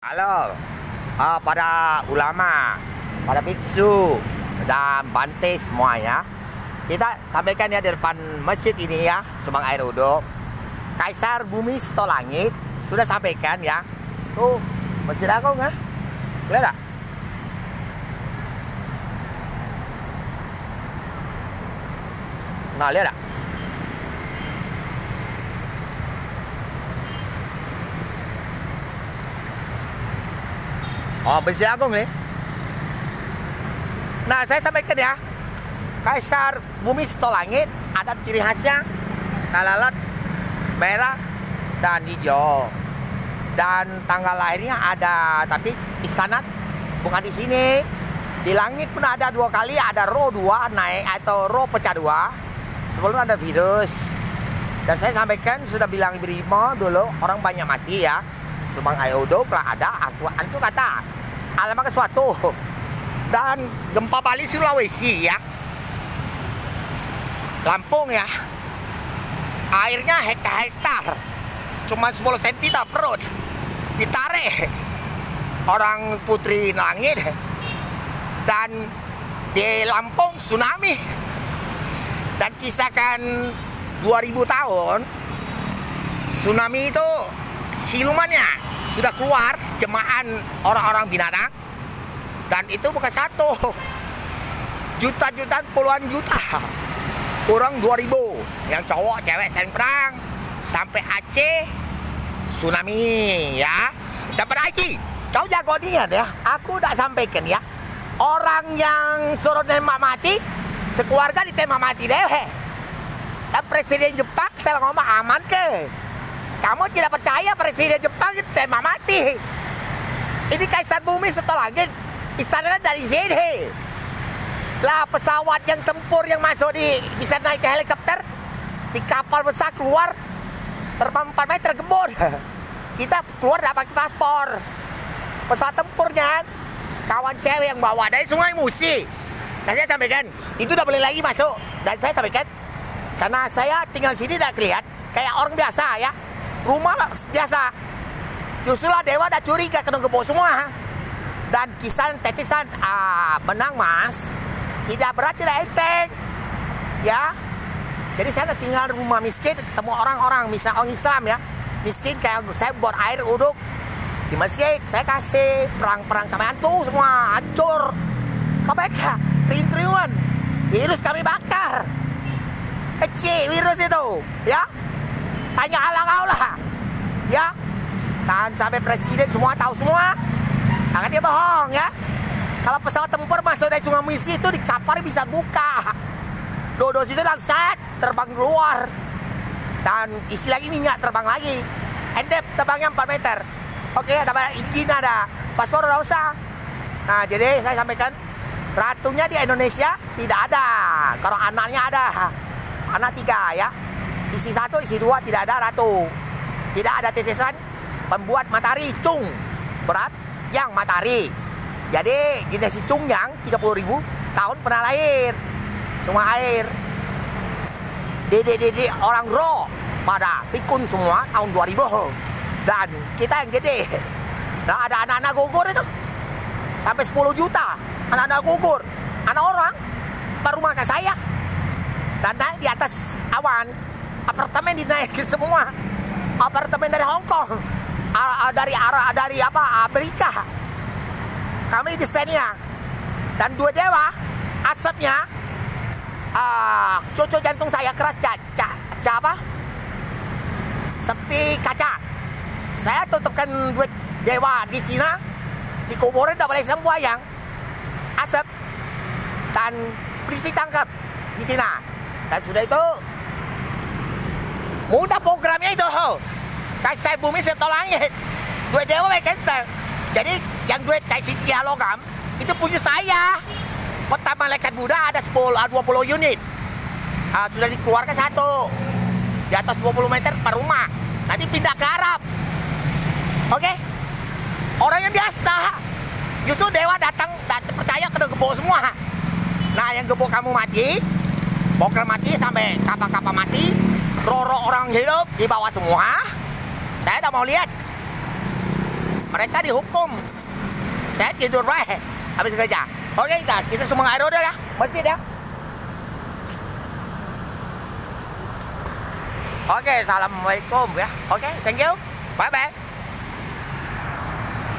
Halo, pada ulama, pada biksu dan bante semuanya, kita sampaikan ya di depan masjid ini ya, Subang Air Uduk. Kaisar Bumi Seto Langit sudah sampaikan ya. Tuh, Masjid Agung ya. Lihat tak? Nah, lihat tak? Oh, Masjid Agung nih. Nah, saya sampaikan ya, Kaisar Bumi Seto Langit ada ciri khasnya lalat merah dan hijau. Dan tanggal lahirnya ada, tapi istana bukan di sini. Di langit pun ada 2 kali, ada roh 2 naik atau roh pecah 2 sebelum ada virus. Dan saya sampaikan sudah bilang Brimo dulu orang banyak mati ya. Subang Air Uduk lah ada Al-Quran itu kata alamat sesuatu. Dan gempa Bali Sulawesi ya, Lampung ya, airnya hektar-hektar, cuma 10 cm tak perut ditarik orang putri langit. Dan di Lampung tsunami, dan kisahkan 2000 tahun tsunami itu silumannya sudah keluar jemaah orang-orang binatang. Dan itu bukan satu, juta-jutaan, puluhan juta kurang 2000 yang cowok cewek saling perang sampai Aceh tsunami ya. Dapat Haji, kau jago dia ya, aku udah sampaikan ya, orang yang suruh nembak mati sekeluarga ditembak mati deh. Dan Presiden Jepang saya ngomong aman ke, kamu tidak percaya Presiden Jepang itu tembak mati. Ini Kaisar Bumi Seto Langit, istananya dari sini lah. Pesawat yang tempur yang masuk bisa naik ke helikopter, di kapal besar keluar terbang 4 meter kebun. Kita keluar tidak pakai paspor. Pesawat tempurnya kawan cewek yang bawa dari Sungai Musi. Dan saya sampaikan itu udah boleh lagi masuk. Dan saya sampaikan karena saya tinggal sini tidak kelihatan kayak orang biasa ya, rumah biasa. Justru lah dewa dah curiga kena gebok semua. Dan kisaran tetisan benang mas tidak berat, tidak enteng ya. Jadi saya tinggal rumah miskin, ketemu orang-orang misal orang Islam ya, miskin kayak saya buat air uduk di masjid, saya kasih perang-perang sama hantu semua hancur. Kau baca triliun-triliun virus kami bakar, kecil virus itu ya, tanya Allah kau lah ya. Dan sampai presiden semua tahu semua, akan dia bohong ya. Kalau pesawat tempur masuk dari Sungai Musi itu di kapal bisa buka, dodo situ langsat terbang keluar, dan isi lagi minyak terbang lagi, endep terbangnya 4 meter. Oke, ada izin, ada paspor, udah usah. Nah, jadi saya sampaikan ratunya di Indonesia tidak ada, kalau anaknya ada, anak 3 ya, isi 1 isi 2 tidak ada ratu, tidak ada tetesan pembuat matahari cung berat yang matahari. Jadi generasi cung yang 30.000 tahun pernah lahir semua air. Dede orang roh pada pikun semua tahun 2000. Dan kita yang gede, nah ada anak-anak gugur itu sampai 10 juta anak-anak gugur, anak orang baru makan saya. Dan naik di atas awan, apartemen dinaiki semua, apartemen dari Hong Kong, dari Amerika kami desainnya. Dan 2 dewa asapnya cucu jantung saya keras apa seperti kaca. Saya tutupkan 2 dewa di Cina, di kuburan tidak boleh sembuayang asap, dan polisi tangkap di Cina. Dan sudah itu mudah programnya itu. Kaisar Bumi Seto Langit 2 dewa cancel. Jadi yang duit kasih dia logam itu punya saya. Pertama malaikat Buddha ada 20 unit, sudah dikeluarkan 1 di atas 20 meter per rumah, nanti pindah ke Arab. Oke, orang yang biasa, justru dewa datang dan percaya kena gebok semua. Nah, yang gebok kamu mati, pokoknya mati sampai kapal-kapal mati, roh-roh orang hidup dibawa semua. Saya udah mau lihat mereka dihukum. Saya tidur baik habis kerja. Okey, dah kita semua air dah ya. Masjid ya. Okey, assalamualaikum ya. Okey, thank you. Bye bye.